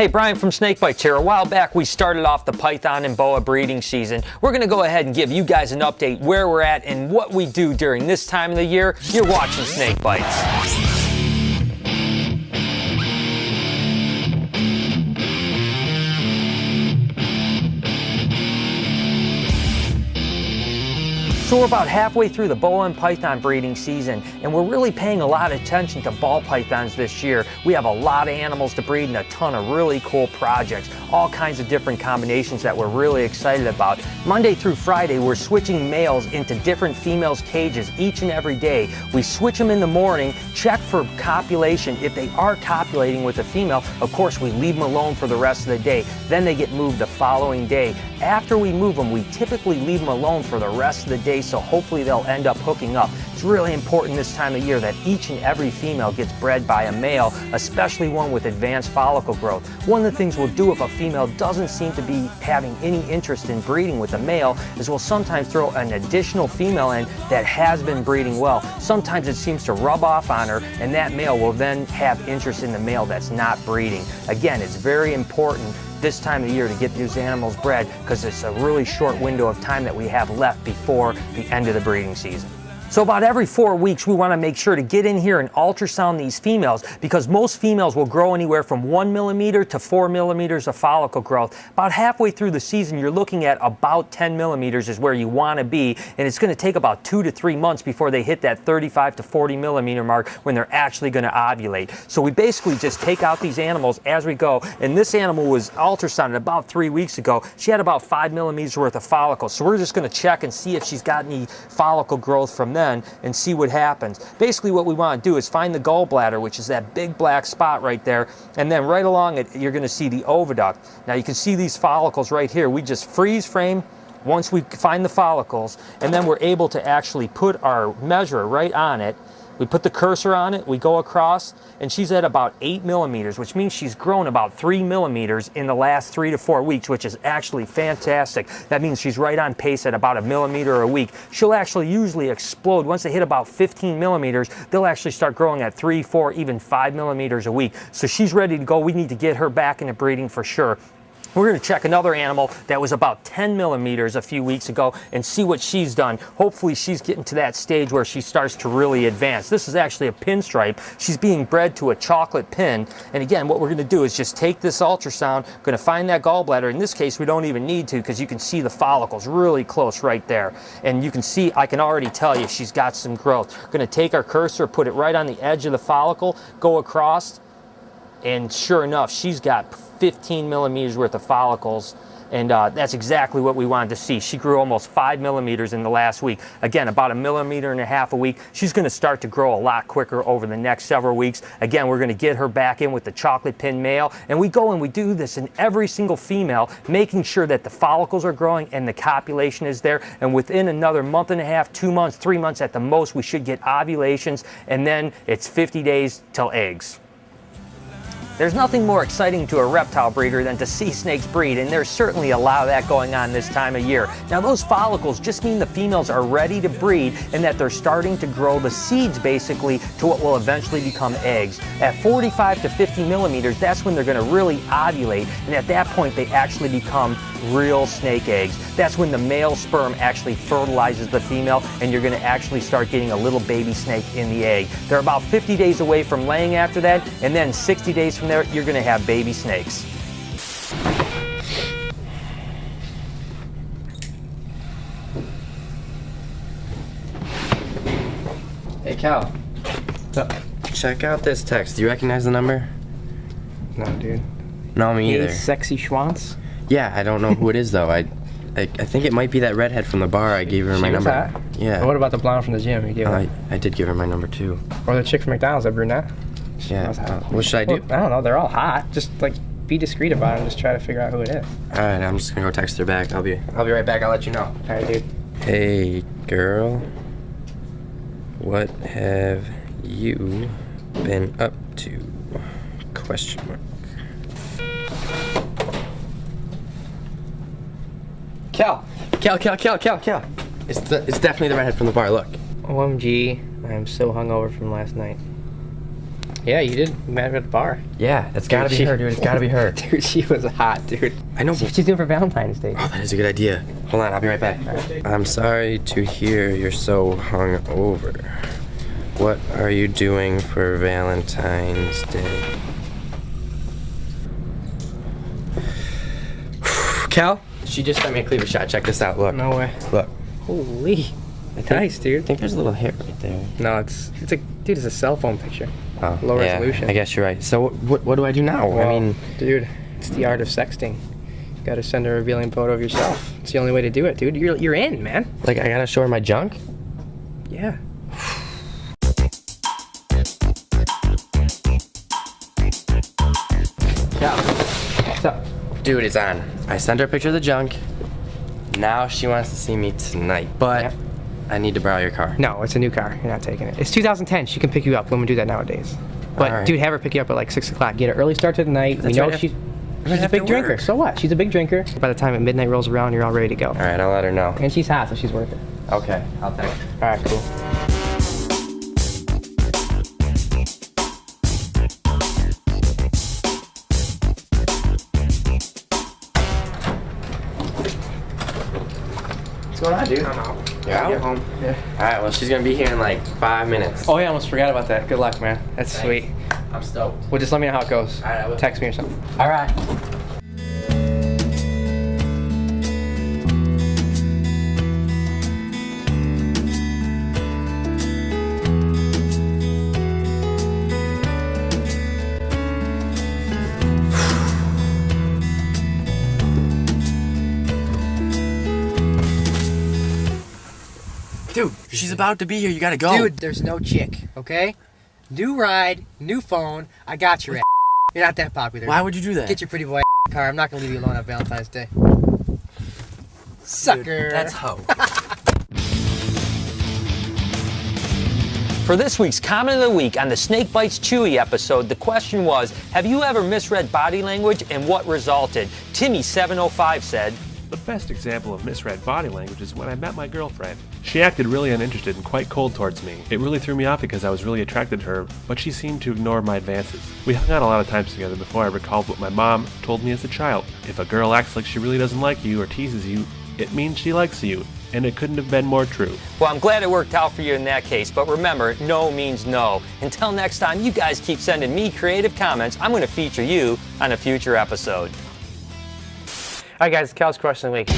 Hey, Brian from Snake Bytes here. A while back we started off the python and boa breeding season. We're going to go ahead and give you guys an update where we're at and what we do during this time of the year. You're watching Snake Bytes. So we're about halfway through the boa and python breeding season, and we're really paying a lot of attention to ball pythons this year. We have a lot of animals to breed and a ton of really cool projects, all kinds of different combinations that we're really excited about. Monday through Friday, we're switching males into different females' cages each and every day. We switch them in the morning, check for copulation. If they are copulating with a female, of course, we leave them alone for the rest of the day. Then they get moved the following day. After we move them, we typically leave them alone for the rest of the day, so hopefully they'll end up hooking up. It's really important this time of year that each and every female gets bred by a male, especially one with advanced follicle growth. One of the things we'll do if a female doesn't seem to be having any interest in breeding with a male is we'll sometimes throw an additional female in that has been breeding well. Sometimes it seems to rub off on her, and that male will then have interest in the male that's not breeding. Again, it's very important this time of the year to get these animals bred because it's a really short window of time that we have left before the end of the breeding season. So about every 4 weeks, we want to make sure to get in here and ultrasound these females because most females will grow anywhere from 1 millimeter to 4 millimeters of follicle growth. About halfway through the season, you're looking at about 10 millimeters is where you want to be, and it's going to take about 2 to 3 months before they hit that 35 to 40 millimeter mark when they're actually going to ovulate. So we basically just take out these animals as we go, and this animal was ultrasounded about 3 weeks ago. She had about 5 millimeters worth of follicles, so we're just going to check and see if she's got any follicle growth from them and see what happens. Basically what we want to do is find the gallbladder, which is that big black spot right there, and then right along it you're going to see the oviduct. Now you can see these follicles right here. We just freeze frame once we find the follicles, and then we're able to actually put our measure right on it. We put the cursor on it, we go across, and she's at about 8 millimeters, which means she's grown about 3 millimeters in the last 3 to 4 weeks, which is actually fantastic. That means she's right on pace at about 1 millimeter a week. She'll actually usually explode. Once they hit about 15 millimeters, they'll actually start growing at 3, 4, even 5 millimeters a week. So she's ready to go. We need to get her back into breeding for sure. We're going to check another animal that was about 10 millimeters a few weeks ago and see what she's done. Hopefully she's getting to that stage where she starts to really advance. This is actually a pinstripe. She's being bred to a chocolate pin. And again, what we're going to do is just take this ultrasound, going to find that gallbladder. In this case, we don't even need to because you can see the follicles really close right there. And you can see, I can already tell you she's got some growth. We're going to take our cursor, put it right on the edge of the follicle, go across, and sure enough, she's got 15 millimeters worth of follicles, and that's exactly what we wanted to see. She grew almost 5 millimeters in the last week. Again, about 1.5 millimeters a week. She's going to start to grow a lot quicker over the next several weeks. Again, we're going to get her back in with the chocolate pin male, and we go and we do this in every single female, making sure that the follicles are growing and the copulation is there, and within another 1.5 months, 2 months, 3 months at the most, we should get ovulations, and then it's 50 days till eggs. There's nothing more exciting to a reptile breeder than to see snakes breed, and there's certainly a lot of that going on this time of year. Now those follicles just mean the females are ready to breed and that they're starting to grow the seeds basically to what will eventually become eggs. At 45 to 50 millimeters, that's when they're going to really ovulate, and at that point they actually become real snake eggs. That's when the male sperm actually fertilizes the female, and you're going to actually start getting a little baby snake in the egg. They're about 50 days away from laying after that, and then 60 days from there, you're going to have baby snakes. Hey Cal, what's up? Check out this text. Do you recognize the number? No, dude. No, me either. Hey, sexy Schwanz? Yeah, I don't know who it is though. I think it might be that redhead from the bar. I gave her my number. Fat? Yeah. Well, what about the blonde from the gym? You gave her? I did give her my number too. Or the chick from McDonald's, that brunette? Yeah. What should I do? Well, I don't know. They're all hot. Just like be discreet about it and just try to figure out who it is. All right, I'm just gonna go text her back. I'll be right back. I'll let you know. All right, dude. Hey, girl. What have you been up to? Question mark. Cal. It's definitely the redhead from the bar. Look. OMG, I'm so hungover from last night. Yeah, you did. You met her at the bar. Yeah, it's gotta be her, dude. It's gotta be her. Dude, she was hot, dude. I know. See what she's doing for Valentine's Day. Oh, that is a good idea. Hold on, I'll be right back. I'm sorry to hear you're so hungover. What are you doing for Valentine's Day? Cal? She just sent me a cleaver shot. Check this out. Look. No way. Look. Holy. Nice, I dude. think there's a little hair right there. No, it's a dude. It's a cell phone picture. Oh, Low yeah, resolution. I guess you're right. So what do I do now? Well, I mean, dude, it's the art of sexting. You gotta send a revealing photo of yourself. It's the only way to do it, dude. You're in, man. like I gotta show her my junk? Yeah. Yeah. What's up? Dude, it's on. I sent her a picture of the junk. Now she wants to see me tonight, but Yeah. I need to borrow your car. No, it's a new car. You're not taking it. It's 2010. She can pick you up. Women do that nowadays. But Alright. dude, have her pick you up at like 6 o'clock. Get an early start to the night. That's we know right. she's a have big to drinker. work. So what? She's a big drinker. By the time midnight rolls around, you're all ready to go. All right, I'll let her know. And she's hot, so she's worth it. Okay, I'll text her. All right, cool. What's going on, dude? I'm out. You're out? Get home. Yeah. All right, well, she's gonna be here in like 5 minutes. Oh yeah, I almost forgot about that. Good luck, man. That's Thanks. sweet. I'm stoked. Well, just let me know how it goes. All right, I will. Text me or something. All right. Dude, she's about to be here. You gotta go. Dude, there's no chick, okay? New ride, new phone. I got your ass. You're not that popular. Why would you do that? Get your pretty boy car. I'm not gonna leave you alone on Valentine's Day. Sucker. That's hoe. For this week's Comment of the Week on the Snake Bites Chewy episode, the question was, have you ever misread body language and what resulted? Timmy705 said, The best example of misread body language is when I met my girlfriend. She acted really uninterested and quite cold towards me. It really threw me off because I was really attracted to her, but she seemed to ignore my advances. We hung out a lot of times together before I recalled what my mom told me as a child. If a girl acts like she really doesn't like you or teases you, it means she likes you, and it couldn't have been more true. well, I'm glad it worked out for you in that case, but remember, no means no. Until next time, you guys keep sending me creative comments. I'm going to feature you on a future episode. All right, guys, Cal's question of the week.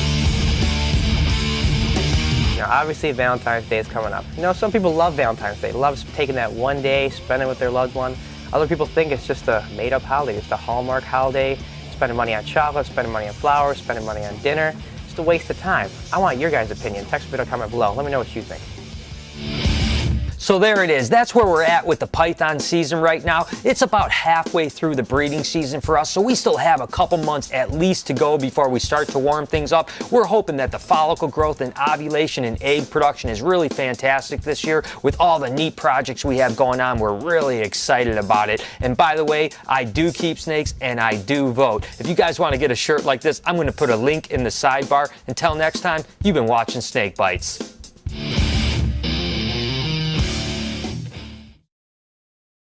Now, obviously, Valentine's Day is coming up. You know, some people love Valentine's Day, love taking that one day, spending with their loved one. Other people think it's just a made-up holiday, it's a Hallmark holiday, spending money on chocolate, spending money on flowers, spending money on dinner. Just a waste of time. I want your guys' opinion. Text me or comment below. Let me know what you think. So there it is. That's where we're at with the python season right now. It's about halfway through the breeding season for us, so we still have a couple months at least to go before we start to warm things up. We're hoping that the follicle growth and ovulation and egg production is really fantastic this year. With all the neat projects we have going on, we're really excited about it. And by the way, I do keep snakes and I do vote. If you guys want to get a shirt like this, I'm going to put a link in the sidebar. Until next time, you've been watching Snake Bites.